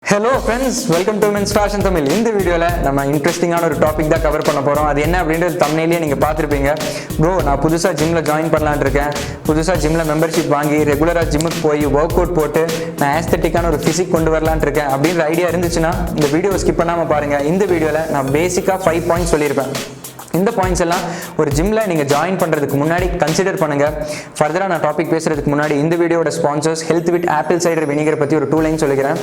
Hello friends, welcome to Men's Fashion Tamil. இந்த வீடியோல நம்ம இன்ட்ரெஸ்டிங்கான ஒரு டாபிக் தான் கவர் பண்ண போறோம். அது என்ன அப்படின்றது thumbnailலயே நீங்க பார்த்திருப்பீங்க. ப்ரோ, நான் புதுசா ஜிம்ல ஜாயின் பண்ணலாம்னு இருக்கேன். புதுசா ஜிம்ல மெம்பர்ஷிப் வாங்கி ரெகுலரா ஜிம்முக்கு போய் வொர்க் அவுட் போட்டு நான் ஆஸ்தெட்டிக்கான ஒரு ஃபிசிக் கொண்டு வரலாம்னு இருக்கேன் அப்படின்ற ஐடியா இருந்துச்சுன்னா இந்த வீடியோவை ஸ்கிப் பண்ணாம பாருங்க. இந்த வீடியோல நான் பேசிக்கா 5 பாயிண்ட்ஸ் சொல்லியிருப்பேன். இந்த பாயிண்ட்ஸ் எல்லாம் ஒரு ஜிம்ல நீங்க ஜாயின் பண்றதுக்கு முன்னாடி கன்சிடர் பண்ணுங்க. ஃபர்தரா நான் டாபிக் பேசுறதுக்கு முன்னாடி இந்த வீடியோட sponsors health with apple cider vinegar பத்தி ஒரு 2 லைன் சொல்லிக்கிறேன்.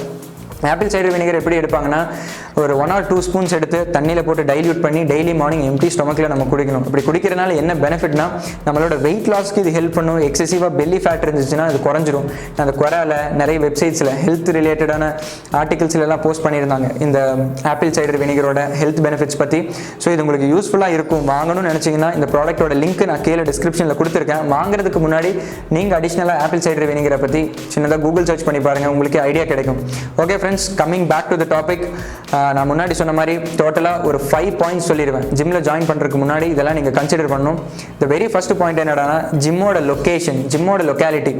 ஆப்பிள் சைடர் வினிகர் எப்படி எடுப்பாங்கன்னா, ஒரு 1 or 2 ஸ்பூன்ஸ் எடுத்து தண்ணியில் போட்டு டைல்யூட் பண்ணி டெய்லி மார்னிங் எம்டி ஸ்டொமக்கில் நம்ம குடிக்கணும். இப்படி குடிக்கிறதுனால என்ன பெனிஃபிட்னா, நம்மளோட வெயிட் லாஸ்க்கு இது ஹெல்ப் பண்ணும். எக்ஸசிவாக பெல்லி ஃபேட் இருந்துச்சுன்னா அது குறைஞ்சிரும். அந்த குறையில நிறைய வெப்சைட்ஸில் ஹெல்த் ரிலேட்டடான ஆர்டிகல்ஸ்லாம் போஸ்ட் பண்ணியிருந்தாங்க இந்த ஆப்பிள் சைடர் வினிகரோட ஹெல்த் பெனிஃபிட்ஸ் பற்றி. ஸோ இது உங்களுக்கு யூஸ்ஃபுல்லாக இருக்கும். வாங்கணும்னு நினச்சிங்கன்னா இந்த ப்ராடக்ட்டோட லிங்க் நான் கீழே டிஸ்கிரிப்ஷனில் கொடுத்துருக்கேன். வாங்குறதுக்கு முன்னாடி நீங்கள் அடிஷ்னலாக ஆப்பிள் சைடர் வினிகரை பற்றி சின்னதாக கூகுள் சர்ச் பண்ணி பாருங்கள், உங்களுக்கு ஐடியா கிடைக்கும். Okay friends, coming back to the topic. நான் முன்னாடி சொன்ன மாதிரி டோட்டலாக ஒரு 5 பாயிண்ட்ஸ் சொல்லிடுவேன். ஜிம்மில் ஜாயின் பண்ணுறதுக்கு முன்னாடி இதெல்லாம் நீங்கள் கன்சிடர் பண்ணணும். த வெரி ஃபர்ஸ்ட் பாயிண்ட் என்னடானா, ஜிம்மோட லொக்கேஷன், ஜிம்மோட லொக்காலிட்டி.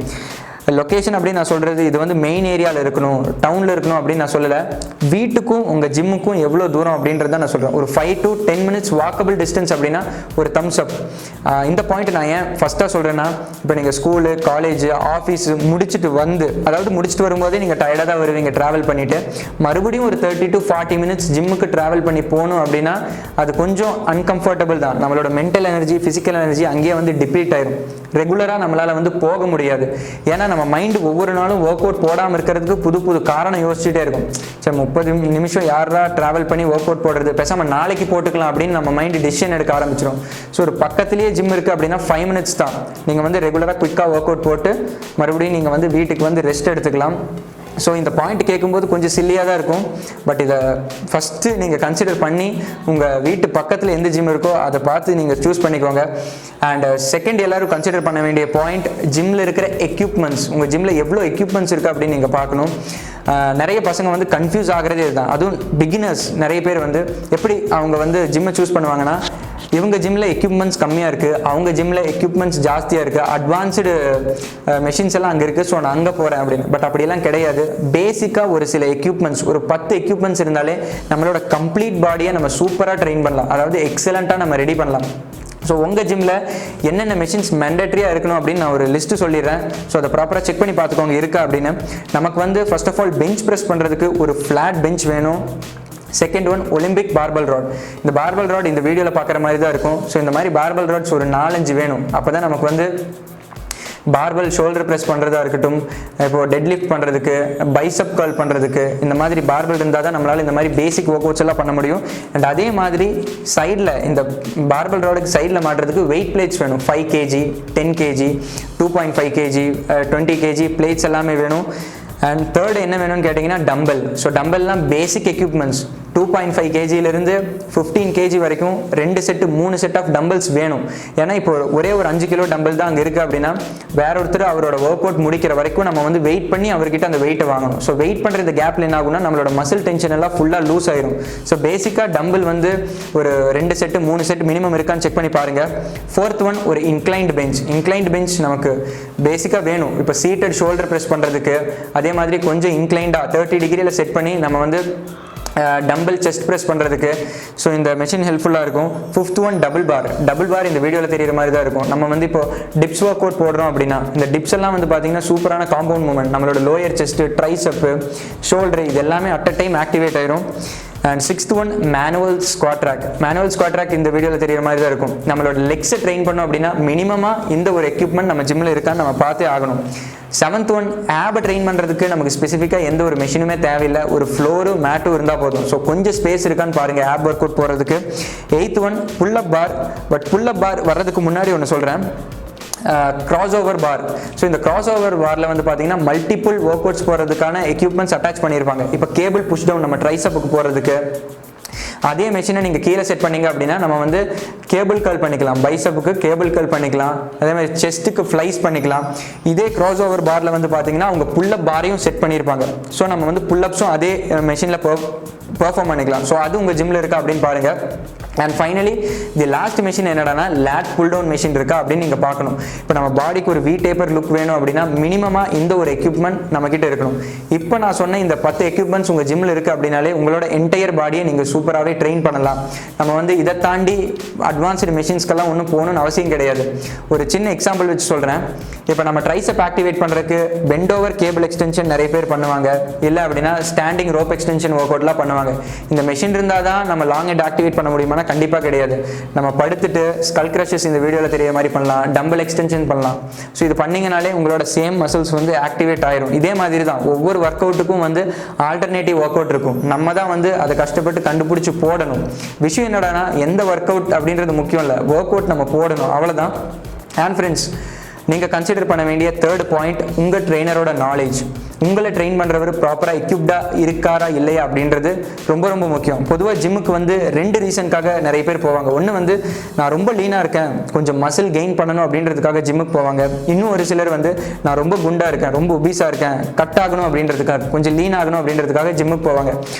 லொக்கேஷன் அப்படின்னு நான் சொல்கிறது, இது வந்து மெயின் ஏரியாவில் இருக்கணும், டவுனில் இருக்கணும் அப்படின்னு நான் சொல்லலை. வீட்டுக்கும் உங்கள் ஜிம்முக்கும் எவ்வளோ தூரம் அப்படின்றத நான் சொல்கிறேன். ஒரு 5 to 10 minutes வாக்கபிள் டிஸ்டன்ஸ் அப்படின்னா ஒரு தம்ஸ் அப். இந்த பாயிண்ட் நான் ஏன் ஃபஸ்ட்டாக சொல்கிறேன்னா, இப்போ நீங்கள் ஸ்கூலு, காலேஜ், ஆஃபீஸ் முடிச்சுட்டு வந்து, அதாவது முடிச்சுட்டு வரும்போதே நீங்கள் டயர்டாக தான் வருவீங்க ட்ராவல் பண்ணிவிட்டு. மறுபடியும் ஒரு 30 to 40 minutes ஜிம்முக்கு ட்ராவல் பண்ணி போகணும் அப்படின்னா அது கொஞ்சம் அன்கம்ஃபர்டபுள் தான். நம்மளோட மென்டல் எனர்ஜி, ஃபிசிக்கல் எனர்ஜி அங்கேயே வந்து டிப்ளீட் ஆயிரும். ரெகுலராக நம்மளால் வந்து போக முடியாது. ஏன்னா நம்ம மைண்டு ஒவ்வொரு நாளும் ஒர்க் அவுட் போடாமல் இருக்கிறதுக்கு புது புது காரணம் யோசிச்சுட்டே இருக்கும். சரி, 30 நிமிஷம் யாரா ட்ராவல் பண்ணி ஒர்க் அவுட் போடுறது, பேசாமல் நாளைக்கு போட்டுக்கலாம் அப்படின்னு நம்ம மைண்டு டிசிஷன் எடுக்க ஆரம்பிச்சிடும். ஸோ ஒரு பக்கத்துலேயே ஜிம் இருக்குது அப்படின்னா 5 minutes தான். நீங்கள் வந்து ரெகுலராக குயிக்காக ஒர்க் அவுட் போட்டு மறுபடியும் நீங்கள் வந்து வீட்டுக்கு வந்து ரெஸ்ட் எடுத்துக்கலாம். ஸோ இந்த பாயிண்ட் கேட்கும்போது கொஞ்சம் சில்லியாக தான் இருக்கும். பட் இதை ஃபஸ்ட்டு நீங்கள் கன்சிடர் பண்ணி உங்கள் வீட்டு பக்கத்தில் எந்த ஜிம் இருக்கோ அதை பார்த்து நீங்கள் சூஸ் பண்ணிக்கோங்க. அண்ட் செகண்ட், எல்லோரும் கன்சிடர் பண்ண வேண்டிய பாயிண்ட், ஜிம்மில் இருக்கிற எக்யூப்மெண்ட்ஸ். உங்கள் ஜிம்மில் எவ்வளோ எக்யூப்மெண்ட்ஸ் இருக்குது அப்படின்னு நீங்கள் பார்க்கணும். நிறைய பசங்க வந்து கன்ஃபியூஸ் ஆகிறதே இதுதான். அதுவும் பிகினர்ஸ் நிறைய பேர் வந்து எப்படி அவங்க வந்து ஜிம்மை சூஸ் பண்ணுவாங்கன்னா, இவங்க ஜிம்மில் எக்யூப்மெண்ட்ஸ் கம்மியாக இருக்குது, அவங்க ஜிம்மில் எக்யூப்மெண்ட்ஸ் ஜாஸ்தியாக இருக்குது, அட்வான்ஸ்டு மெஷின்ஸ் எல்லாம் அங்கே இருக்குது, ஸோ நான் அங்கே போகிறேன் அப்படின்னு. பட் அப்படியெல்லாம் கிடையாது. பேசிக்காக ஒரு சில எக்யூப்மெண்ட்ஸ், ஒரு 10 எக்யூப்மெண்ட்ஸ் இருந்தாலே நம்மளோட கம்ப்ளீட் பாடியை நம்ம சூப்பராக ட்ரெயின் பண்ணலாம், அதாவது எக்ஸலண்ட்டாக நம்ம ரெடி பண்ணலாம். ஸோ உங்கள் ஜிம்மில் என்னென்ன மெஷின்ஸ் மேண்டேட்ரியாக இருக்கணும் அப்படின்னு நான் ஒரு லிஸ்ட்டு சொல்லிடுறேன். ஸோ அதை ப்ராப்பராக செக் பண்ணி பார்த்துக்கோங்க இருக்கா அப்படின்னு. நமக்கு வந்து first of all bench press பண்ணுறதுக்கு ஒரு ஃப்ளாட் பெஞ்ச் வேணும். Second one, Olympic barbell rod. இந்த பார்பல் ராட் இந்த வீடியோவில் பார்க்குற மாதிரி தான் இருக்கும். ஸோ இந்த மாதிரி பார்பல் ராட்ஸ் ஒரு 4-5 வேணும். அப்போ தான் நமக்கு வந்து பார்பல் ஷோல்டர் ப்ரெஸ் பண்ணுறதா இருக்கட்டும், இப்போது டெட் லிஃப்ட் பண்ணுறதுக்கு, பைசப் கர்ல் பண்ணுறதுக்கு, இந்த மாதிரி பார்பல் இருந்தால் தான் நம்மளால் இந்த மாதிரி பேசிக் ஒர்க் அவுட்ஸ் எல்லாம் பண்ண முடியும். அண்ட் அதே மாதிரி சைடில் இந்த பார்பல் ராடுக்கு சைடில் மாட்டுறதுக்கு வெயிட் பிளேட்ஸ் வேணும். 5 kg, 10 kg, 2.5 kg, 20 kg plates எல்லாமே வேணும். அண்ட் தேர்டு என்ன வேணும்னு கேட்டிங்கன்னா டம்பல். ஸோ டம்பல்லாம் பேசிக் எக்யூப்மெண்ட்ஸ். 2.5 kgலேருந்து 15 kg வரைக்கும் 2 செட்டு 3 செட் ஆஃப் டம்பிள்ஸ் வேணும். ஏன்னா இப்போ ஒரே ஒரு 5 கிலோ டம்பிள் தான் அங்கே இருக்குது அப்படின்னா வேற ஒருத்தர் அவரோட ஒர்க் அவுட் முடிக்கிற வரைக்கும் நம்ம வந்து வெயிட் பண்ணி அவர்கிட்ட அந்த வெயிட்டை வாங்கணும். ஸோ வெயிட் பண்ணுற இந்த கேப்பில் என்ன ஆகும்னா நம்மளோட மசில் டென்ஷன் எல்லாம் ஃபுல்லாக லூஸ் ஆயிரும். ஸோ பேசிக்காக டம்பிள் வந்து ஒரு 2 செட்டு 3 செட் மினிமம் இருக்கான்னு செக் பண்ணி பாருங்கள். ஃபோர்த் ஒன், ஒரு இன்க்ளைன்ட் பெஞ்ச். இன்க்ளைன்ட் பெஞ்ச் நமக்கு பேசிக்காக வேணும். இப்போ சீட்டட் ஷோல்டர் ப்ரெஸ் பண்ணுறதுக்கு, அதே மாதிரி கொஞ்சம் இன்க்ளைண்டாக 30 டிகிரியில் செட் பண்ணி நம்ம வந்து டம்பிள் செஸ்ட் ப்ரெஸ் பண்ணுறதுக்கு. ஸோ இந்த மெஷின் ஹெல்ப்ஃபுல்லாக இருக்கும். Fifth one, double bar. Double bar இந்த வீடியோவில் தெரியுற மாதிரி தான் இருக்கும். நம்ம வந்து இப்போ டிப்ஸ் ஒர்க் அவுட் போடுறோம் அப்படின்னா இந்த டிப்ஸ் எல்லாம் வந்து பார்த்தீங்கன்னா சூப்பரான காம்பவுண்ட் மூவ்மெண்ட். நம்மளோட லோயர் செஸ்ட்டு, ட்ரைசப்பு, ஷோல்டர் இது எல்லாமே அட் அ டைம் ஆக்டிவேட் ஆயிரும். And sixth one, manual squat track. Manual squat track இந்த வீடியோவில் தெரியுற மாதிரி தான் இருக்கும். நம்மளோட லெக்ஸை ட்ரெயின் பண்ணோம் அப்படின்னா மினிமமாக இந்த ஒரு எக்யூப்மெண்ட் நம்ம ஜிம்மில் இருக்கான்னு நம்ம பார்த்தே ஆகணும். செவன்த் ஒன், ஆப்பை ட்ரெயின் பண்ணுறதுக்கு நமக்கு ஸ்பெசிஃபிக்காக எந்த ஒரு மெஷினுமே தேவையில்லை, ஒரு ஃப்ளோரும் மேட்டும் இருந்தால் போதும். ஸோ கொஞ்சம் ஸ்பேஸ் இருக்கான்னு பாருங்கள் ஆப் ஒர்க் அவுட் போகிறதுக்கு. Eight one, pull up bar. But pull up bar வர்றதுக்கு முன்னாடி ஒன்று சொல்கிறேன், கிராஸ் ஓவர் பார். ஸோ இந்த கிராஸ் ஓவர் பாரில் வந்து பார்த்தீங்கன்னா மல்டிபிள் ஒர்க் அவுட்ஸ் போகிறதுக்கான எக்யூப்மெண்ட்ஸ் அட்டாச் பண்ணியிருப்பாங்க. இப்போ கேபிள் புஷ் டவுன் நம்ம ட்ரைசப்புக்கு போகிறதுக்கு அதே மெஷினை நீங்கள் கீழே செட் பண்ணீங்க அப்படின்னா நம்ம வந்து கேபிள் கர்ல் பண்ணிக்கலாம், பைசப்புக்கு கேபிள் கர்ல் பண்ணிக்கலாம், அதே மாதிரி செஸ்ட்டுக்கு ஃப்ளைஸ் பண்ணிக்கலாம். இதே கிராஸ் ஓவர் பாரில் வந்து பார்த்தீங்கன்னா அவங்க புல்லப் பாரையும் செட் பண்ணியிருப்பாங்க. ஸோ நம்ம வந்து புல்லப்ஸும் அதே மெஷினில் பெர்ஃபார்ம் பண்ணிக்கலாம். ஸோ அது உங்கள் ஜிம்மில் இருக்கா அப்படின்னு பாருங்கள். And finally the last machine என்னடானா லேட் புல் டவுன் மிஷின் இருக்கா அப்படின்னு நீங்கள் பார்க்கணும். இப்போ நம்ம பாடிக்கு ஒரு வி டேப்பர் லுக் வேணும் அப்படின்னா மினிமமாக இந்த ஒரு எக்யூப்மெண்ட் நம்மக்கிட்ட இருக்கணும். இப்போ நான் சொன்ன இந்த 10 எக்யூப்மெண்ட்ஸ் உங்கள் ஜிம்மில் இருக்குது அப்படின்னாலே உங்களோட என்டையர் பாடியை நீங்கள் சூப்பராகவே ட்ரெயின் பண்ணலாம். நம்ம வந்து இதை தாண்டி அட்வான்ஸ்டு மிஷின்ஸ்க்கெல்லாம் ஒன்றும் போகணும்னு அவசியம் கிடையாது. ஒரு சின்ன எக்ஸாம்பிள் வச்சு சொல்கிறேன். இப்போ நம்ம ட்ரைசெப் ஆக்டிவேட் பண்ணுறதுக்கு பெண்ட் ஓவர் கேபிள் எக்ஸ்டென்ஷன் நிறைய பேர் பண்ணுவாங்க, இல்லை அப்படின்னா ஸ்டாண்டிங் ரோப் எக்ஸ்டென்ஷன் ஒர்க் அவுட்லாம் பண்ணுவாங்க. இந்த மெஷின் இருந்தால் தான் நம்ம லாங் ஹெட் ஆக்டிவேட் பண்ண முடியுமா? கண்டிப்பாக கிடையாது. நம்ம படுத்துட்டு ஸ்கல் கிரஷஸ் இந்த வீடியோவில் தெரிய மாதிரி பண்ணலாம், டம்பிள் எக்ஸ்டென்ஷன் பண்ணலாம். ஸோ இது பண்ணிங்கனாலே உங்களோட சேம் மசில்ஸ் வந்து ஆக்டிவேட் ஆயிரும். இதே மாதிரி தான் ஒவ்வொரு ஒர்க் அவுட்டுக்கும் வந்து ஆல்டர்னேட்டிவ் ஒர்க் அவுட் இருக்கும். நம்ம தான் வந்து அதை கஷ்டப்பட்டு கண்டுபிடிச்சி போடணும். விஷயம் என்னடானா எந்த ஒர்க் அவுட் அப்படின்றது முக்கியம் இல்லை, ஒர்க் அவுட் நம்ம போடணும், அவ்வளோதான். அண்ட் ஃப்ரெண்ட்ஸ், நீங்கள் கன்சிடர் பண்ண வேண்டிய தேர்ட் பாயிண்ட் உங்கள் ட்ரெயினரோட நாலேஜ். உங்களை ட்ரெயின் பண்ணுறவர் ப்ராப்பராக எக்யூப்டாக இருக்காரா இல்லையா அப்படின்றது ரொம்ப ரொம்ப முக்கியம். பொதுவாக ஜிம்முக்கு வந்து 2 ரீசனுக்காக நிறைய பேர் போவாங்க. ஒன்று வந்து நான் ரொம்ப லீனாக இருக்கேன், கொஞ்சம் மசில் கெயின் பண்ணணும் அப்படின்றதுக்காக ஜிம்முக்கு போவாங்க. இன்னும் ஒரு சிலர் வந்து நான் ரொம்ப குண்டாக இருக்கேன், ரொம்ப ஒபீஸாக இருக்கேன், கட் ஆகணும் அப்படின்றதுக்காக, கொஞ்சம் லீன் ஆகணும் அப்படின்றதுக்காக ஜிம்முக்கு போவாங்க.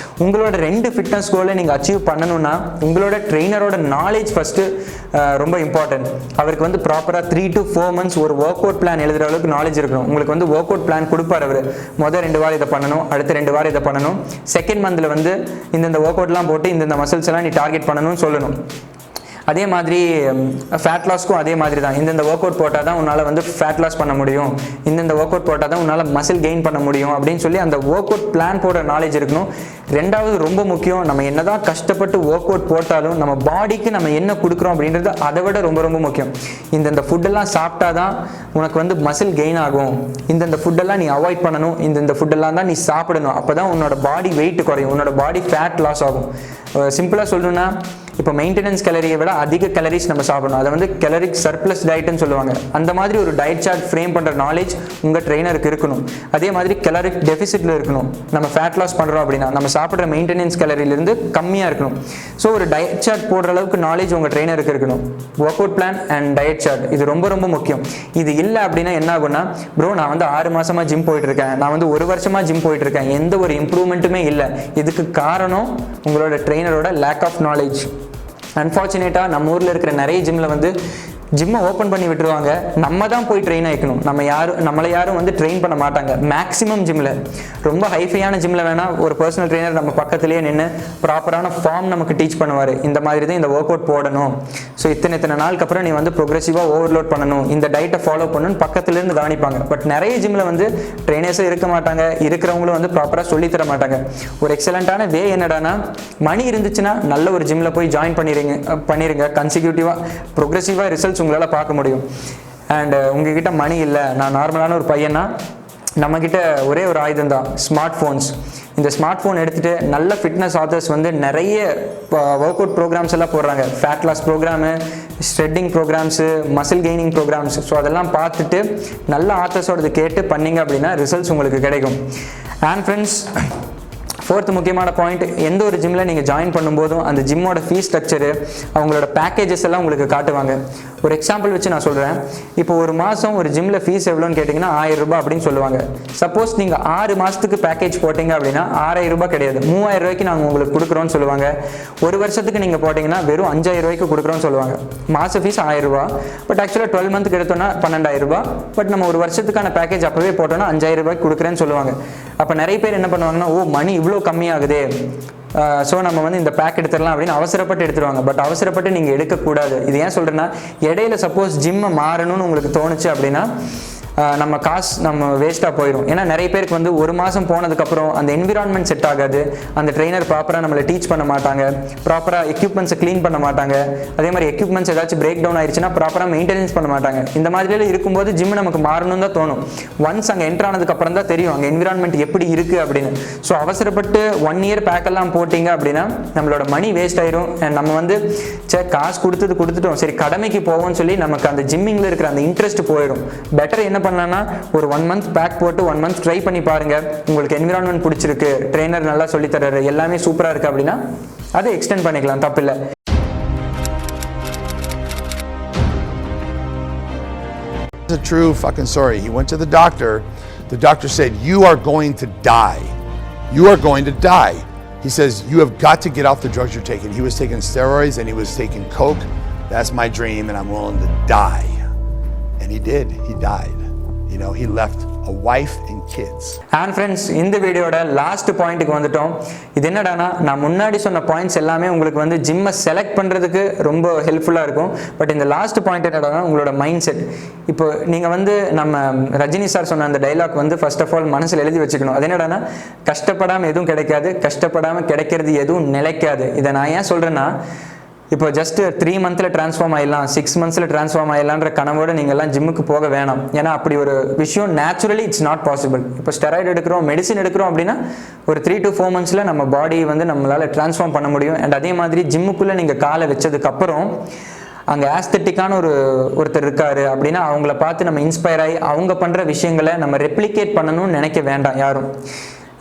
உங்களோட 2 ஃபிட்னஸ் கோலை நீங்கள் அச்சீவ் பண்ணணும்னா உங்களோட ட்ரெயினரோட நாலேஜ் ஃபஸ்ட்டு ரொம்ப இம்பார்ட்டன்ட். அவருக்கு வந்து ப்ராப்பராக 3 to 4 months ஒரு ஒர்க் அவுட் பிளான் எழுதுகிற அளவுக்கு நாலேஜ் இருக்கணும். உங்களுக்கு வந்து ஒர்க் அவுட் பிளான் கொடுப்பார் அவர். முதல் 2 வாரம் இதை பண்ணணும், அடுத்த 2 வாரம் இதை பண்ணணும், செகண்ட் மந்தில் வந்து இந்த ஒர்க் அவுட்லாம் போட்டு இந்த மசில்ஸ் எல்லாம் நீ டார்கெட் பண்ணணும்னு சொல்லணும். அதே மாதிரி ஃபேட் லாஸ்க்கும் அதே மாதிரி தான். இந்த ஒர்க் அவுட் போட்டால் தான் உன்னால் வந்து ஃபேட் லாஸ் பண்ண முடியும், இந்த ஒர்க் அவுட் போட்டால் தான் உன்னால் மசில் கெயின் பண்ண முடியும் அப்படின்னு சொல்லி அந்த ஒர்க் அவுட் பிளான் போடுற நாலேஜ் இருக்கணும். ரெண்டாவது ரொம்ப முக்கியம், நம்ம என்னதான் கஷ்டப்பட்டு ஒர்க் அவுட் போட்டாலும் நம்ம பாடிக்கு நம்ம என்ன கொடுக்குறோம் அப்படின்றது அதை விட ரொம்ப ரொம்ப முக்கியம். இந்த ஃபுட்டெல்லாம் சாப்பிட்டா தான் உனக்கு வந்து மசில் கெயின் ஆகும், இந்த ஃபுட்டெல்லாம் நீ அவாய்ட் பண்ணணும், இந்த ஃபுட்டெல்லாம் தான் நீ சாப்பிடணும், அப்போ தான் உன்னோட பாடி வெயிட் குறையும், உன்னோட பாடி ஃபேட் லாஸ் ஆகும். சிம்பிளாக சொல்லணும்னா இப்போ மெயின்டெனன்ஸ் கேலரியை விட அதிக கேலரிஸ் நம்ம சாப்பிடணும். அதை வந்து கேலரிக் சர்ப்ளஸ் டயட்னு சொல்லுவாங்க. அந்த மாதிரி ஒரு டயட் சார்ட் ஃப்ரேம் பண்ணுற நாலேஜ் உங்கள் ட்ரெயினருக்கு இருக்கணும். அதே மாதிரி கேலரிக் டெஃபிசிட்டில் இருக்கணும். நம்ம ஃபேட் லாஸ் பண்ணுறோம் அப்படின்னா நம்ம சாப்பிட்ற மெயின்டெனன்ஸ் கேலரியிலேருந்து கம்மியாக இருக்கணும். ஸோ ஒரு டயட் சார்ட் போடுற அளவுக்கு நாலேஜ் உங்கள் ட்ரெயினருக்கு இருக்கணும். Workout plan and diet chart இது ரொம்ப ரொம்ப முக்கியம். இது இல்லை அப்படின்னா என்ன ஆகும்னா, ப்ரோ நான் வந்து 6 மாதமாக ஜிம் போயிட்டுருக்கேன், நான் வந்து 1 வருஷமாக ஜிம் போயிட்டுருக்கேன், எந்த ஒரு இம்ப்ரூவ்மெண்ட்டுமே இல்லை. இதுக்கு காரணம் உங்களோட ட்ரெயினரோட லேக் ஆஃப் நாலேஜ். அன்ஃபார்ச்சுனேட்டாக நம்ம ஊரில் இருக்கிற நிறைய ஜிம்மில் வந்து ஜிம்மை ஓப்பன் பண்ணி விட்டுருவாங்க, நம்ம தான் போய் ட்ரெயின் ஆகிக்கணும். நம்மளை யாரும் வந்து ட்ரெயின் பண்ண மாட்டாங்க. மேக்ஸிமம் ஜிம்மில், ரொம்ப ஹைஃபையான ஜிம்மில் வேணால் ஒரு பர்சனல் ட்ரெயினர் நம்ம பக்கத்துலேயே நின்று ப்ராப்பரான ஃபார்ம் நமக்கு டீச் பண்ணுவார். இந்த மாதிரி தான் இந்த ஒர்க் அவுட் போடணும், ஸோ இத்தனை நாளுக்கு அப்புறம் நீ வந்து ப்ரோக்ரெசிவாக ஓவர்லோட் பண்ணணும், இந்த டயட்டை ஃபாலோ பண்ணணும்னு பக்கத்துலேருந்து கவனிப்பாங்க. பட் நிறைய ஜிம்மில் வந்து ட்ரெயினர்ஸும் இருக்க மாட்டாங்க, இருக்கிறவங்களும் வந்து ப்ராப்பராக சொல்லித்தர மாட்டாங்க. ஒரு எக்ஸலண்ட்டான வே என்னடானா, மணி இருந்துச்சுன்னா நல்ல ஒரு ஜிம்மில் போய் ஜாயின் பண்ணிடுங்க. கன்சிக்யூட்டிவாக ப்ரோக்ரெசிவாக ரிசல்ட்ஸ் உங்களால் பார்க்க முடியும். அண்ட் உங்ககிட்ட மணி இல்லை, நான் நார்மலான ஒரு பையனா, நம்மக்கிட்ட ஒரே ஒரு ஆயுதம் தான், ஸ்மார்ட் ஃபோன்ஸ். இந்த ஸ்மார்ட் ஃபோன் எடுத்துகிட்டு நல்ல ஃபிட்னஸ் ஆத்தர்ஸ் வந்து நிறைய ஒர்க் அவுட் ப்ரோக்ராம்ஸ் எல்லாம் போடுறாங்க. Fat loss programme, stretching programmes, muscle gaining programmes. So அதெல்லாம் பார்த்துட்டு நல்ல ஆத்தர்ஸோடது கேட்டு பண்ணிங்க அப்படின்னா ரிசல்ட்ஸ் உங்களுக்கு கிடைக்கும். அண்ட் ஃப்ரெண்ட்ஸ், 4th முக்கியமான பாயிண்ட், எந்த ஒரு ஜிம்மில் நீங்கள் ஜாயின் பண்ணும்போதும் அந்த ஜிம்மோட ஃபீஸ் ஸ்ட்ரக்சரு, அவங்களோட பேக்கேஜஸ் எல்லாம் உங்களுக்கு காட்டுவாங்க. ஒரு எக்ஸாம்பிள் வச்சு நான் சொல்கிறேன். இப்போ ஒரு மாதம் ஒரு ஜிம்மில் ஃபீஸ் எவ்வளோன்னு கேட்டிங்கன்னா 1000 ரூபாய் அப்படின்னு சொல்லுவாங்க. சப்போஸ் நீங்கள் 6 மாதத்துக்கு பேக்கேஜ் போட்டிங்க அப்படின்னா 6000 ரூபாய் கிடையாது, 3000 ரூபாய்க்கு நாங்கள் உங்களுக்கு கொடுக்குறோன்னு சொல்லுவாங்க. ஒரு வருஷத்துக்கு நீங்கள் போட்டிங்கன்னா வெறும் 5000 ரூபாய்க்கு கொடுக்குறோன்னு சொல்லுவாங்க. மாத ஃபீஸ் 1000 ரூபாய், பட் ஆக்சுவலாக 12 மந்த்துக்கு எடுத்தோன்னா 12000 ரூபாய். பட் நம்ம ஒரு வருஷத்துக்கான பேக்கேஜ் அப்போவே போட்டோன்னா 5000 ரூபாய்க்கு கொடுக்குறேன்னு சொல்லுவாங்க. அப்போ நிறைய பேர் என்ன பண்ணுவாங்கன்னா, ஓ மணி இவ்வளோ கம்மியாகுதே, ஸோ நம்ம வந்து இந்த பேக் எடுத்துடலாம் அப்படின்னு அவசரப்பட்டு எடுத்துருவாங்க. பட் அவசரப்பட்டு நீங்கள் எடுக்கக்கூடாது. இது ஏன் சொல்கிறேன்னா, இடையில சப்போஸ் ஜிம்மை மாறணும்னு உங்களுக்கு தோணுச்சு அப்படின்னா நம்ம காசு நம்ம வேஸ்ட்டாக போயிடும். ஏன்னா நிறைய பேருக்கு வந்து 1 மாதம் போனதுக்கப்புறம் அந்த என்விரான்மெண்ட் செட் ஆகாது, அந்த ட்ரெயினர் ப்ராப்பராக நம்மளை டீச் பண்ண மாட்டாங்க, ப்ராப்பராக எக்யூப்மெண்ட்ஸை க்ளீன் பண்ண மாட்டாங்க, அதே மாதிரி எக்யூப்மெண்ட்ஸ் ஏதாச்சும் பிரேக் டவுன் ஆயிடுச்சுன்னா ப்ராப்பராக மெயின்டெனன்ஸ் பண்ண மாட்டாங்க. இந்த மாதிரிலாம் இருக்கும்போது ஜிம் நமக்கு மாறணும்னு தான் தோணும். ஒன்ஸ் அங்கே என்ட்ரு ஆனதுக்கப்புறம் தான் தெரியும் அங்கே என்விரான்மெண்ட் எப்படி இருக்குது அப்படின்னு. ஸோ அவசரப்பட்டு 1 இயர் பேக்கெல்லாம் போட்டிங்க அப்படின்னா நம்மளோட மணி வேஸ்ட் ஆயிரும். நம்ம வந்து காசு கொடுத்துட்டோம், சரி கடமைக்கு போவோம்னு சொல்லி நமக்கு அந்த ஜிம்மிங்கில் இருக்கிற அந்த இன்ட்ரெஸ்ட் போயிடும். பெட்டர் என்ன பண்ணலாம்னா, ஒரு 1 month பேக் போட்டு 1 month ட்ரை பண்ணி பாருங்க. உங்களுக்கு என்விரான்மெண்ட் பிடிச்சிருக்கு, ட்ரெயினர் நல்லா சொல்லி தர்றாரு, எல்லாமே சூப்பராக இருக்கு அப்படின்னா அதை எக்ஸ்டெண்ட் பண்ணிக்கலாம், தப்பில்லை. It's a true fucking story. He went to the doctor. The doctor said, "You are going to die. You are going to die." He says, you have got to get off the drugs you're taking. He was taking steroids and he was taking coke. That's my dream and I'm willing to die. And he did. He died. You know, he left a wife and kids. And friends, இந்த வீடியோட last பாயிண்ட்டுக்கு வந்துட்டோம். இது என்னடானா, நான் முன்னாடி சொன்ன points எல்லாமே உங்களுக்கு வந்து ஜிம்மை செலக்ட் பண்ணுறதுக்கு ரொம்ப ஹெல்ப்ஃபுல்லாக இருக்கும். பட் இந்த லாஸ்ட் பாயிண்ட் என்னடானா, உங்களோட மைண்ட் செட். இப்போ நீங்கள் வந்து நம்ம ரஜினி சார் சொன்ன அந்த டைலாக் வந்து ஃபர்ஸ்ட் ஆஃப் ஆல் மனசில் எழுதி வச்சுக்கணும். அது என்னடானா, கஷ்டப்படாமல் எதுவும் கிடைக்காது, கஷ்டப்படாமல் கிடைக்கிறது எதுவும் நிலைக்காது. இதை நான் ஏன் சொல்கிறேன்னா, இப்போ ஜஸ்ட் 3 மந்த்தில் ட்ரான்ஸ்ஃபார்ம் ஆகிடலாம், 6 மந்த்ஸில் ட்ரான்ஸ்ஃபார்ம் ஆகிடலான்ற கனவோடு நீங்கள்லாம் ஜிம்முக்கு போக வேணாம். ஏன்னா அப்படி ஒரு விஷயம் நேச்சுரலி இட்ஸ் நாட் பாசிபிள். இப்போ ஸ்டெராய்டு எடுக்கிறோம், மெடிசின் எடுக்கிறோம் அப்படின்னா ஒரு 3 to 4 மந்த்ஸில் நம்ம பாடி வந்து நம்மளால் ட்ரான்ஸ்ஃபார்ம் பண்ண முடியும். அண்ட் அதே மாதிரி ஜிம்முக்குள்ளே நீங்கள் காலை வச்சதுக்கப்புறம் அங்கே ஆஸ்தட்டிக்கான ஒருத்தர் இருக்காரு அப்படின்னா அவங்கள பார்த்து நம்ம இன்ஸ்பயர் ஆகி அவங்க பண்ணுற விஷயங்களை நம்ம ரெப்ளிகேட் பண்ணணும்னு நினைக்க வேண்டாம் யாரும்.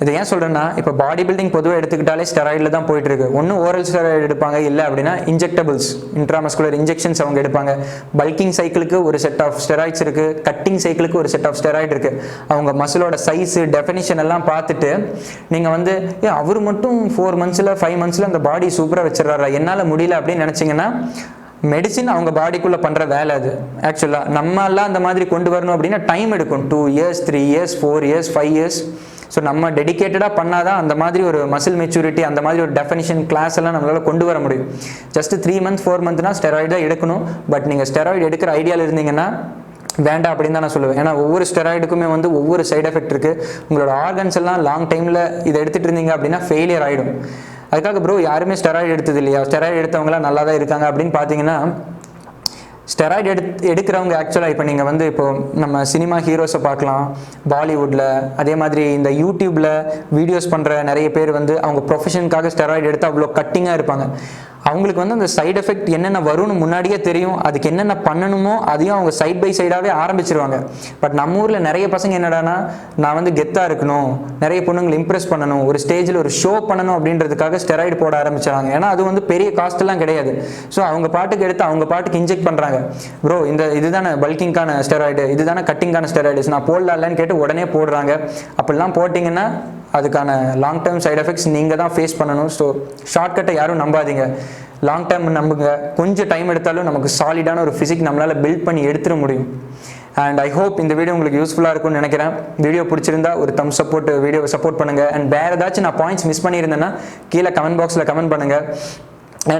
இது ஏன் சொல்கிறேன்னா, இப்போ பாடி பில்டிங் பொதுவாக எடுத்துக்கிட்டாலே ஸ்டெராய்டில் தான் போயிட்டு இருக்கு. ஒன்று ஓரல் ஸ்டெராய்டு எடுப்பாங்க, இல்லை அப்படின்னா இன்ஜெக்டபிள்ஸ் இன்ட்ராமஸ்குலர் இன்ஜெக்ஷன்ஸ் அவங்க எடுப்பாங்க. பல்கிங் சைக்கிளுக்கு ஒரு செட் ஆஃப் ஸ்டெராய்ட்ஸ் இருக்குது, கட்டிங் சைக்கிளுக்கு ஒரு செட் ஆஃப் ஸ்டெராய்டு இருக்குது. அவங்க மசிலோட சைஸு டெஃபினிஷன் எல்லாம் பார்த்துட்டு நீங்கள் வந்து அவர் மட்டும் 4 மந்த்ஸில் 5 மந்த்ஸில் அந்த பாடி சூப்பராக வச்சிடறாரா, என்னால் முடியல அப்படின்னு நினச்சிங்கன்னா மெடிசின் அவங்க பாடிக்குள்ளே பண்ணுற வேலை அது. ஆக்சுவலாக நம்மளாம் அந்த மாதிரி கொண்டு வரணும் அப்படின்னா டைம் எடுக்கும். 2 years 3 years 4 years 5 years. So நம்ம டெடிக்கேட்டடாக பண்ணாதான் அந்த மாதிரி ஒரு மசில் மெச்சூரிட்டி, அந்த மாதிரி ஒரு டெஃபினிஷன் கிளாஸ் எல்லாம் நம்மளால் கொண்டு வர முடியும். ஜஸ்ட் 3 months 4 monthsனா ஸ்டெராய்டு தான் எடுக்கணும். பட் நீங்கள் ஸ்டெராய்டு எடுக்கிற ஐடியாவில் இருந்தீங்கன்னா வேண்டாம் அப்படின்னு தான் நான் சொல்லுவேன். ஏன்னா ஒவ்வொரு ஸ்டெராய்டுக்குமே வந்து ஒவ்வொரு சைட் எஃபெக்ட் இருக்குது. உங்களோட ஆர்கன்ஸ் எல்லாம் லாங் டைமில் இதை எடுத்துகிட்டு இருந்தீங்க அப்படின்னா ஃபெயிலியர் ஆகிடும். அதுக்காக ப்ரோ யாருமே ஸ்டெராய்டு எடுத்தது இல்லையா, ஸ்டெராய்டு எடுத்தவங்களாம் நல்லா தான் இருக்காங்க அப்படின்னு பார்த்தீங்கன்னா, ஸ்டெராய்டு எடுக்கிறவங்க ஆக்சுவலாக இப்போ நீங்கள் வந்து இப்போ நம்ம சினிமா ஹீரோஸை பார்க்கலாம் பாலிவுட்டில், அதே மாதிரி இந்த யூடியூப்பில் வீடியோஸ் பண்ணுற நிறைய பேர் வந்து அவங்க ப்ரொஃபஷனுக்காக ஸ்டெராய்டு எடுத்து அவ்வளோ கட்டிங்காக இருப்பாங்க. அவங்களுக்கு வந்து அந்த சைடு எஃபெக்ட் என்னென்ன வரும்னு முன்னாடியே தெரியும். அதுக்கு என்னென்ன பண்ணணுமோ அதையும் அவங்க சைட் பை சைடாகவே ஆரம்பிச்சிருவாங்க. பட் நம்ம ஊரில் நிறைய பசங்க என்னடானா, நான் வந்து கெத்தாக இருக்கணும், நிறைய பொண்ணுங்களை இம்ப்ரெஸ் பண்ணணும், ஒரு ஸ்டேஜில் ஒரு ஷோ பண்ணணும் அப்படின்றதுக்காக ஸ்டெராய்டு போட ஆரம்பிச்சாங்க. ஏன்னா அது வந்து பெரிய காஸ்ட்லாம் கிடையாது. ஸோ அவங்க பாட்டுக்கு எடுத்து அவங்க பாட்டுக்கு இன்ஜெக்ட் பண்ணுறாங்க. ப்ரோ இதுதானே பல்கிங்கான ஸ்டெராய்டு, இதுதானே கட்டிங்கான ஸ்டெராய்டுஸ், நான் போடலான்னு கேட்டு உடனே போடுறாங்க. அப்படிலாம் போட்டிங்கன்னா அதுக்கான லாங் டேர்ம் சைட் எஃபெக்ட்ஸ் நீங்கள் தான் ஃபேஸ் பண்ணணும். ஸோ ஷார்ட்கட்டை யாரும் நம்பாதீங்க, லாங் டேர்ம் நம்புங்க. கொஞ்சம் டைம் எடுத்தாலும் நமக்கு சாலிடான ஒரு ஃபிசிக் நம்மளால் பில்ட் பண்ணி எடுத்துட முடியும். அண்ட் ஐ ஹோப் இந்த வீடியோ உங்களுக்கு யூஸ்ஃபுல்லாக இருக்கும்னு நினைக்கிறேன். வீடியோ பிடிச்சிருந்தா ஒரு தம்ஸ் சப்போர்ட் வீடியோவை சப்போர்ட் பண்ணுங்கள். அண்ட் வேறு ஏதாச்சும் நான் பாயிண்ட்ஸ் மிஸ் பண்ணியிருந்தேன்னா கீழே கமெண்ட் பாக்ஸில் கமெண்ட் பண்ணுங்கள்.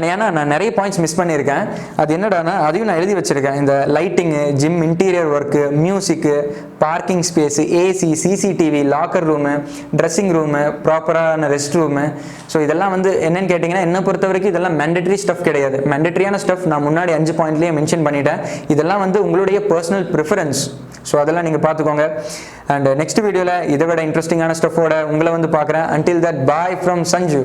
ஏன்னா நான் நிறைய பாயிண்ட்ஸ் மிஸ் பண்ணியிருக்கேன். அது என்னடானா அதையும் நான் எழுதி வச்சுருக்கேன். இந்த lighting, gym interior work, music, parking space, AC, CCTV, locker room, dressing room, ப்ராப்பரான ரெஸ்ட் ரூமு. ஸோ இதெல்லாம் வந்து என்னென்னு கேட்டிங்கன்னா, என்னை பொறுத்த வரைக்கும் இதெல்லாம் மேண்டட்ரி ஸ்டஃப் கிடையாது. மேண்டட்ரியான ஸ்டஃப் நான் முன்னாடி 5 பாயிண்ட்லேயே மென்ஷன் பண்ணிட்டேன். இதெல்லாம் வந்து உங்களுடைய பர்சனல் ப்ரிஃபரன்ஸ். ஸோ அதெல்லாம் நீங்கள் பார்த்துக்கோங்க. அண்ட் நெக்ஸ்ட் வீடியோவில் இதை விட இன்ட்ரெஸ்டிங்கான ஸ்டஃபோட உங்களை வந்து பார்க்குறேன். Until that bye from Sanju.